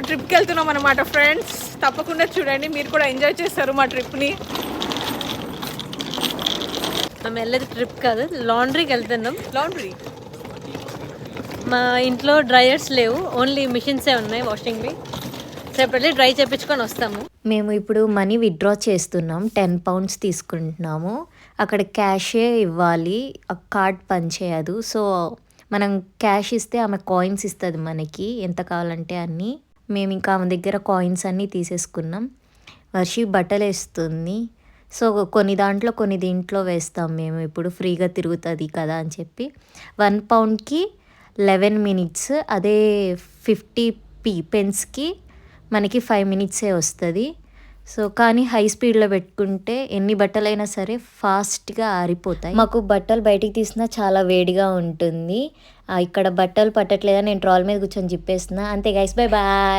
ఇప్పుడు ట్రిప్కి వెళ్తున్నాం అనమాట ఫ్రెండ్స్. తప్పకుండా చూడండి, మీరు కూడా ఎంజాయ్ చేస్తారు మా ట్రిప్ని. మేము వెళ్ళేది ట్రిప్ కాదు, లాండ్రీకి వెళ్తున్నాం. లాండ్రీ మా ఇంట్లో డ్రైయర్స్ లేవు, ఓన్లీ మిషన్సే ఉన్నాయి వాషింగ్వి. సెపరేట్లీ డ్రై చేయించుకొని వస్తాము. మేము ఇప్పుడు మనీ విత్డ్రా చేస్తున్నాం. 10 pounds తీసుకుంటున్నాము. అక్కడ క్యాషే ఇవ్వాలి, ఆ కార్డ్ పనిచేయదు. సో మనం క్యాష్ ఇస్తే ఆమె కాయిన్స్ ఇస్తుంది మనకి, ఎంత కావాలంటే అన్నీ. మేము ఇంకా ఆమె దగ్గర కాయిన్స్ అన్నీ తీసేసుకున్నాం. వర్షి బట్టలు వేస్తుంది. సో కొన్ని దాంట్లో కొన్ని దీంట్లో వేస్తాం మేము, ఇప్పుడు ఫ్రీగా తిరుగుతుంది కదా అని చెప్పి. 1 poundకి 11 minutes, అదే 50 pence మనకి 5 minutes వస్తుంది. సో కానీ హై స్పీడ్లో పెట్టుకుంటే ఎన్ని బట్టలైనా సరే ఫాస్ట్గా ఆరిపోతాయి. మాకు బట్టలు బయటికి తీసినా చాలా వేడిగా ఉంటుంది. ఇక్కడ బట్టలు పట్టట్లేదని నేను ట్రాల్ మీద కూర్చొని జిప్పేస్తున్నా. అంతే గైస్, బై బాయ్.